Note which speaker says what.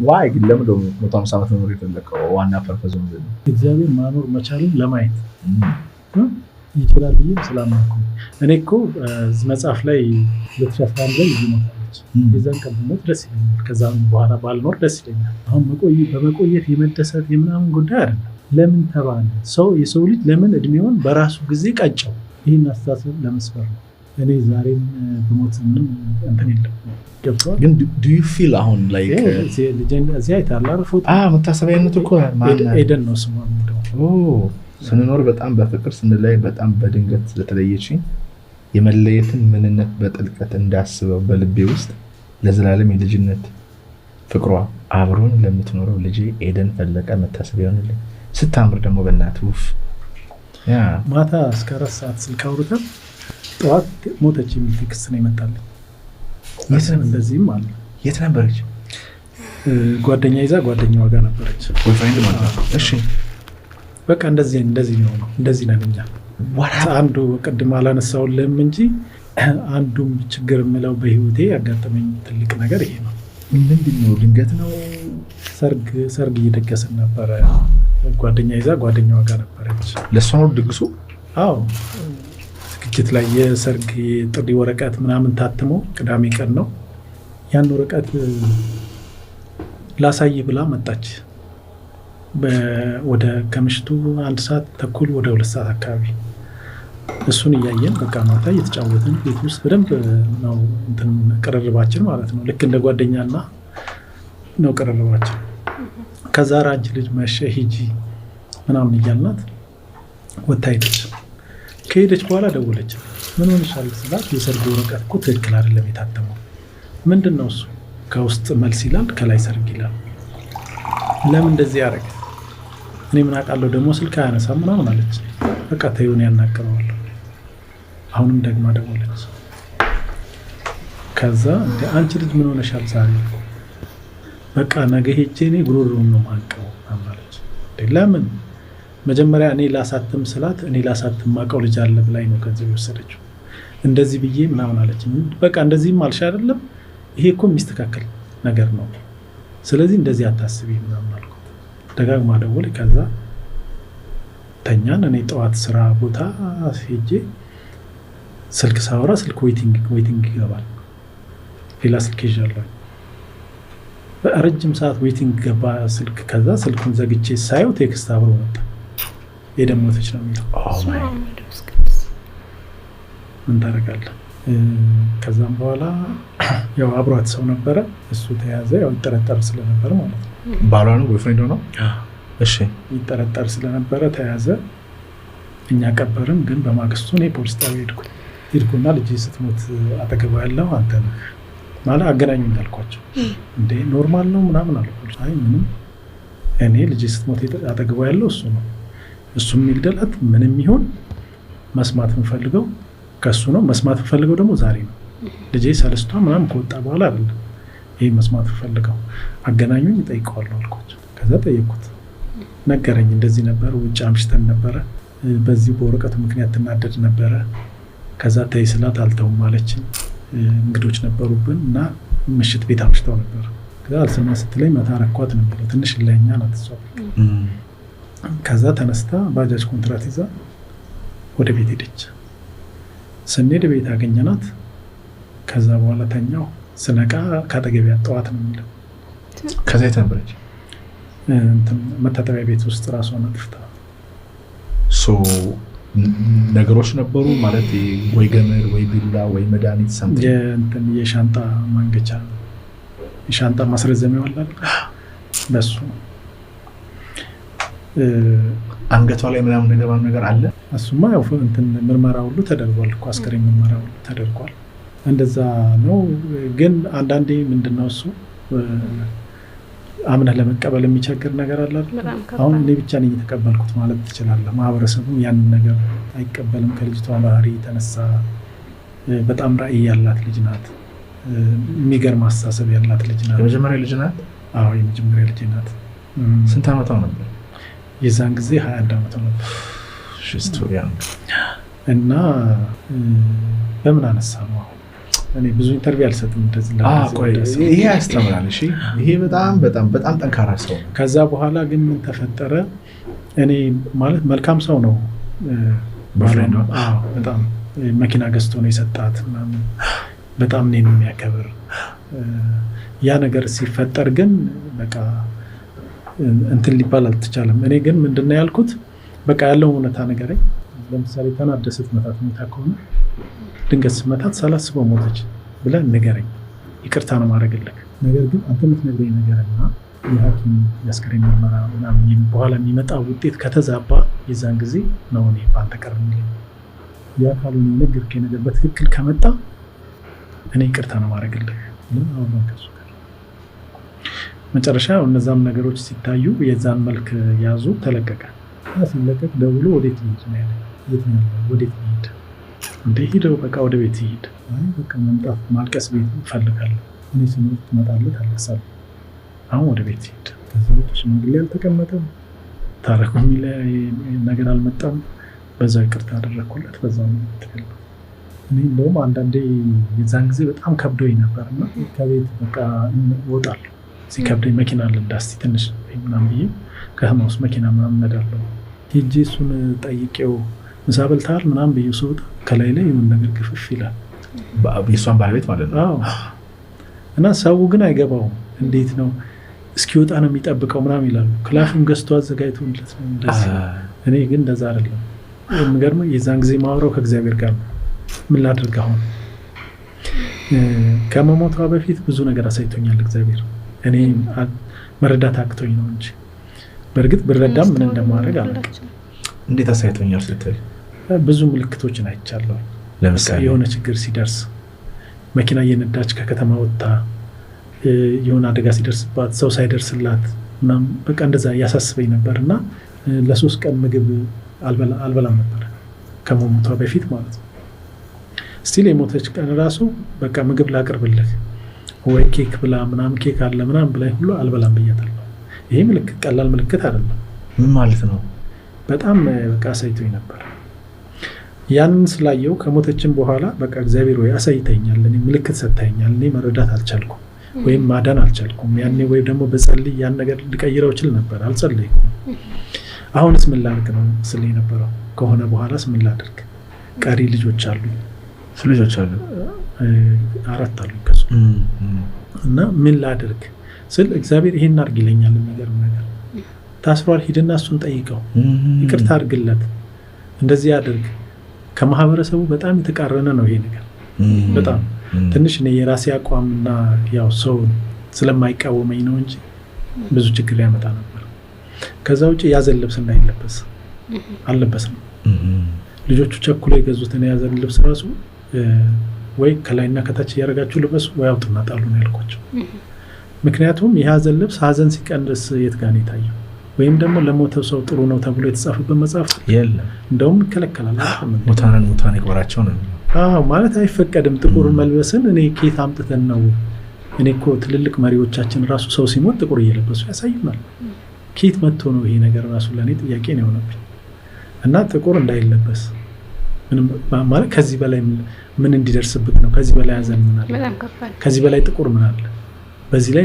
Speaker 1: ዋይ ግን ለምን ደግሞ 150 ዓመት መኖር የፈለከው? ዋና ፐርፐዝ ምንድን ነው?
Speaker 2: እግዚአብሔር ማኖር መቻሉን ለማየት ይችላል ብዬ ስላመንኩ። እኔ እኮ መጽሐፍ ላይ 2011 ላይ ይሞታለች። የዛን ቀን ብሞት ደስ ይለኛል። ከዛም በኋላ ባልኖር ደስ ይለኛል። አሁን በመቆየት የመደሰት የምናምን ጉዳይ አይደለም። ለምን ተባለ የሰው ልጅ ለምን እድሜውን በራሱ ጊዜ ቀጨው? ይህን አስተሳሰብ ለመስበር ነው። እኔ ዛሬም ብሞት ምንም እንትን የለም።
Speaker 1: ግን ዱ ዩ ፊል አሁን ላይክ
Speaker 2: እዚህ አይታላል ፎቶ
Speaker 1: መታሰቢያነቱ እኮ
Speaker 2: ኤደን ነው ስሟ የሚለው
Speaker 1: ስንኖር በጣም በፍቅር ስንለይ በጣም በድንገት ስለተለየችኝ የመለየትን ምንነት በጥልቀት እንዳስበው በልቤ ውስጥ ለዘላለም የልጅነት ፍቅሯ አብሮን ለምትኖረው ልጄ ኤደን ፈለቀ መታሰቢያ ይሆንልኝ። ስታምር ደግሞ በእናትህ ውፍ
Speaker 2: ማታ እስከ 4 ሰዓት ስልክ አውርተን ጠዋት ሞተች የሚል ቴክስት ነው ይመጣልኝ። እንደዚህም አለ።
Speaker 1: የት ነበረች?
Speaker 2: ጓደኛ ይዛ ጓደኛዋ ጋር ነበረች።
Speaker 1: ቦይፍሬንድ ማለት ነው። እሺ
Speaker 2: በቃ እንደዚህ ነው እንደዚህ ነን እኛ። አንዱ ቅድም አላነሳውልህም እንጂ አንዱም ችግር የምለው በህይወቴ ያጋጠመኝ ትልቅ ነገር ይሄ ነው።
Speaker 1: ምንድን ነው? ድንገት ነው።
Speaker 2: ሰርግ እየደገስን ነበረ። ጓደኛ ይዛ ጓደኛዋ ጋር ነበረች።
Speaker 1: ለእሷ ነው ድግሱ?
Speaker 2: አዎ ዝግጅት ላይ የሰርግ ጥሪ ወረቀት ምናምን ታትሞ ቅዳሜ ቀን ነው። ያን ወረቀት ላሳይ ብላ መጣች። ወደ ከምሽቱ 1 ሰዓት ተኩል ወደ 2 ሰዓት አካባቢ እሱን እያየን በቃ ማታ እየተጫወትን ቤት ውስጥ በደንብ ነው እንትን ቅርርባችን ማለት ነው። ልክ እንደ ጓደኛና ነው ቅርርባችን። ከዛ አንቺ ልጅ መሸ ሂጂ ምናምን እያልናት ወጥታ ሄደች። ከሄደች በኋላ ደወለች። ምን ሆነሻል ስላት የሰርግ ወረቀት እኮ ትክክል አይደለም የታተመው። ምንድን ነው እሱ? ከውስጥ መልስ ይላል ከላይ ሰርግ ይላል። ለምን እንደዚህ ያደረገ? እኔ ምን አውቃለሁ ደግሞ ስልክ አያነሳም ምናምን አለች። በቃ ተይውን ያናገረዋለሁ። አሁንም ደግማ ደወለች። ከዛ አንቺ ልጅ ምን ሆነሻል ዛሬ? በቃ ነገ ሄጄ እኔ ጉሮሮውን ነው ማንቀው አለች። ለምን? መጀመሪያ እኔ ላሳትም ስላት እኔ ላሳትም ማቀው ልጅ አለ ብላኝ ነው ከዚህ የወሰደችው። እንደዚህ ብዬ ምናምን አለች። በቃ እንደዚህም አልሽ አይደለም? ይሄ እኮ የሚስተካከል ነገር ነው። ስለዚህ እንደዚህ አታስቢ ምናምን አልኩት። ደጋግማ ደወለ። ከዛ ተኛን። እኔ ጠዋት ስራ ቦታ ሄጄ ስልክ ሳወራ ስልክ ዌይቲንግ ይገባል። ሌላ ስልክ ይዣለሁ። በረጅም ሰዓት ዌይቲንግ ገባ ስልክ። ከዛ ስልኩን ዘግቼ ሳየው ቴክስት አብሮ መጣ። የደሞተች ነው የሚለው። ምን ታደርጋለህ? ከዛም በኋላ ያው አብሯት ሰው ነበረ። እሱ ተያዘ። ያው ይጠረጠር ስለነበረ ማለት ነው።
Speaker 1: ባሏ ነው ቦይፍሬንድ ነው? እሺ
Speaker 2: ይጠረጠር ስለነበረ ተያዘ። እኛ ቀበርን። ግን በማግስቱ እኔ ፖሊስ ጣቢያ ሄድኩና ልጅ ስትሞት አጠገቧ ያለው አንተ ነህ ማለት አገናኙ እንዳልኳቸው። እንዴ ኖርማል ነው ምናምን አልኩ። አይ ምንም፣ እኔ ልጅ ስትሞት አጠገቧ ያለው እሱ ነው። እሱም ይግደላት ምንም ይሁን መስማት የምፈልገው ከሱ ነው። መስማት የምፈልገው ደግሞ ዛሬ ነው። ልጄ ሰለስቷ ምናምን ከወጣ በኋላ አይደለም ይሄ መስማት የምፈልገው። አገናኙኝ እጠይቀዋለሁ አልኳቸው። ከዛ ጠየቁት፣ ነገረኝ። እንደዚህ ነበር፣ ውጭ አምሽተን ነበረ፣ በዚህ በወረቀቱ ምክንያት ትናደድ ነበረ። ከዛ ተይ ስላት አልተውም አለችኝ። እንግዶች ነበሩብን እና ምሽት ቤት አምሽተው ነበር። ከዛ አልሰማ ስትለኝ መታ ረኳት ነው የሚለው። ትንሽ ለኛ ናት እሷ። ከዛ ተነስታ ባጃጅ ኮንትራት ይዛ ወደ ቤት ሄደች። ስንሄድ ቤት አገኘናት። ከዛ በኋላ ተኛው። ስነቃ ካጠገቤ ጠዋት ነው የሚለው።
Speaker 1: ከዛ የት ነበረች?
Speaker 2: መታጠቢያ ቤት ውስጥ ራሷን አጥፍታ።
Speaker 1: ነገሮች ነበሩ ማለት ወይ ገመድ ወይ ቢላ ወይ መድኃኒት
Speaker 2: የሻንጣ ማንገቻ የሻንጣ ማስረዘሚያ አለ በሱ
Speaker 1: አንገቷ ላይ ምናምን ነገር አለ።
Speaker 2: እሱማ ያው ምርመራ ሁሉ ተደርጓል እኮ አስከሬን ምርመራ ሁሉ ተደርጓል። እንደዛ ነው። ግን አንዳንዴ ምንድነው እሱ አምነህ ለመቀበል የሚቸግር ነገር አለ አይደል? አሁን እኔ ብቻ ነኝ የተቀበልኩት ማለት ትችላለህ። ማህበረሰቡም ያንን ነገር አይቀበልም። ከልጅቷ ባህሪ የተነሳ በጣም ራዕይ ያላት ልጅ ናት። የሚገርም አስተሳሰብ ያላት ልጅ ናት።
Speaker 1: የመጀመሪያ ልጅ ናት?
Speaker 2: አዎ የመጀመሪያ ልጅ ናት።
Speaker 1: ስንት ዓመቷ ነበር?
Speaker 2: የዛን ጊዜ 21 ዓመቷ ነበር።
Speaker 1: እና
Speaker 2: በምን አነሳ ነው እኔ ብዙ ኢንተርቪው አልሰጥም እንደዚህ
Speaker 1: ይሄ ያስተምራል። እሺ ይሄ በጣም በጣም በጣም ጠንካራ ሰው ነው።
Speaker 2: ከዛ በኋላ ግን ምን ተፈጠረ? እኔ ማለት መልካም ሰው ነው በጣም መኪና ገዝቶ ነው የሰጣት ምናምን በጣም እኔን የሚያከብር ያ ነገር ሲፈጠር ግን በቃ እንትን ሊባል አልተቻለም። እኔ ግን ምንድነው ያልኩት በቃ ያለው እውነታ ነገረኝ። ለምሳሌ ተናደህ ስትመታት ሞታ ከሆነ ድንገት ስትመታት ሳላስበው ሞተች ብለህ ንገረኝ፣ ይቅርታ ነው ማድረግልህ። ነገር ግን አንተ የምትነግረኝ ነገርና የሐኪም የአስከሬን ምርመራ ምናምን በኋላ የሚመጣ ውጤት ከተዛባ የዛን ጊዜ ነው እኔ በአንተ ቀር የሚለኝ። ያ ካልሆነ የነገርከኝ ነገር በትክክል ከመጣ እኔ ይቅርታ ነው ማድረግልህ። አሁን ከሱ ጋር መጨረሻ እነዛም ነገሮች ሲታዩ የዛን መልክ ያዙ። ተለቀቀ። ሲለቀቅ ደውሎ ወዴት ልሂድ ነው ያለ። የት ነው ያለው? ወዴት ልሂድ እንደ ሂደው በቃ ወደ ቤት ሂድ። በቃ መምጣት ማልቀስ ቤት እፈልጋለሁ። እኔ ስንት ትመጣለህ ታለቅሳለህ። አሁን ወደ ቤት ሂድ። ከዚህ ውጭ ሽማግሌ አልተቀመጠም፣ ታረቁ የሚል ነገር አልመጣም። በዛ ይቅርታ አደረግኩለት። በዛ ነው ትክክል። እኔ እንደውም አንዳንዴ የዛን ጊዜ በጣም ከብዶኝ ነበርና ከቤት በቃ እወጣለሁ። ሲከብደኝ መኪና ልንዳስቲ ትንሽ ምናምን ብዬ ከተማ ውስጥ መኪና ምናምን እነዳለሁ። ሄጄ እሱን ጠይቄው ምሳ በልተሃል ምናምን ብዬ ስወጣ ከላይ ላይ የሆነ ነገር ግፍፍ ይላል።
Speaker 1: የእሷን ባለቤት ማለት ነው።
Speaker 2: እና ሰው ግን አይገባውም። እንዴት ነው እስኪወጣ ነው የሚጠብቀው ምናምን ይላሉ። ክላሹን ገዝቶ አዘጋጅቶለት ነው እንደዚህ። እኔ ግን እንደዛ አይደለም። የሚገርመው የዛን ጊዜ ማውራው ከእግዚአብሔር ጋር ነው። ምን ላድርግ አሁን? ከመሞቷ በፊት ብዙ ነገር አሳይቶኛል እግዚአብሔር። እኔ መረዳት አቅቶኝ ነው እንጂ በእርግጥ ብረዳም ምን እንደማድረግ አላውቅም።
Speaker 1: እንዴት አሳይቶኛል ስትል?
Speaker 2: ብዙ ምልክቶችን አይቻለሁ።
Speaker 1: ለምሳሌ
Speaker 2: የሆነ ችግር ሲደርስ መኪና እየነዳች ከከተማ ወጥታ የሆነ አደጋ ሲደርስባት ሰው ሳይደርስላት ምናምን በቃ እንደዛ ያሳስበኝ ነበር እና ለ3 ቀን ምግብ አልበላም ነበር ከመሞቷ በፊት ማለት ነው። ስቲል የሞተች ቀን ራሱ በቃ ምግብ ላቅርብልህ ወይ ኬክ ብላ ምናምን ኬክ አለ ምናምን ብላይ ሁሉ አልበላም ብያታለሁ። ይሄ ምልክት ቀላል ምልክት አይደለም።
Speaker 1: ምን ማለት ነው?
Speaker 2: በጣም በቃ አሳይቶኝ ነበር። ያንን ስላየው ከሞተችን በኋላ በቃ እግዚአብሔር ወይ አሳይተኛል፣ እኔ ምልክት ሰጥተኛል፣ እኔ መረዳት አልቻልኩም ወይም ማዳን አልቻልኩም። ያኔ ወይ ደግሞ በጸልይ ያን ነገር ልቀይረው ይችል ነበር፣ አልጸለይኩም። አሁንስ ምን ላድርግ ነው ስል የነበረው። ከሆነ በኋላስ ምን ላድርግ? ቀሪ ልጆች አሉ።
Speaker 1: ልጆች አሉ
Speaker 2: 4 አሉ ከሱ እና ምን ላድርግ ስል እግዚአብሔር ይሄን አድርግ ይለኛል። የሚገርም ነገር ታስሯል፣ ሂድና እሱን ጠይቀው፣ ይቅርታ አድርግለት፣ እንደዚህ አድርግ። ከማህበረሰቡ በጣም የተቃረነ ነው ይሄ ነገር። በጣም ትንሽ እኔ የራሴ አቋምና ያው ሰው ስለማይቃወመኝ ነው እንጂ ብዙ ችግር ያመጣ ነበር። ከዛ ውጭ ያዘን ልብስ እንዳይለበስ አልለበስም። ልጆቹ ቸኩሎ የገዙትን ያዘን ልብስ ራሱ ወይ ከላይና ከታች እያደረጋችሁ ልበሱ ወይ አውጡና ጣሉ ነው ያልኳቸው። ምክንያቱም የሀዘን ልብስ ሀዘን ሲቀንስ የት ጋር ነው የታየው? ወይም ደግሞ ለሞተው ሰው ጥሩ ነው ተብሎ የተጻፈበት መጽሐፍ
Speaker 1: የለም።
Speaker 2: እንደውም ይከለከላል።
Speaker 1: ሙታን ይቆራቸው ነው
Speaker 2: ማለት አይፈቀድም። ጥቁር መልበስን እኔ ኬት አምጥተን ነው? እኔ እኮ ትልልቅ መሪዎቻችን ራሱ ሰው ሲሞት ጥቁር እየለበሱ ያሳዩናል። ኬት መጥቶ ነው ይሄ ነገር? ራሱ ለእኔ ጥያቄ ነው የሆነብኝ። እና ጥቁር እንዳይለበስ ማለት ከዚህ በላይ ምን እንዲደርስብት ነው? ከዚህ በላይ ሀዘን ምን አለ? ከዚህ በላይ ጥቁር ምን አለ? በዚህ ላይ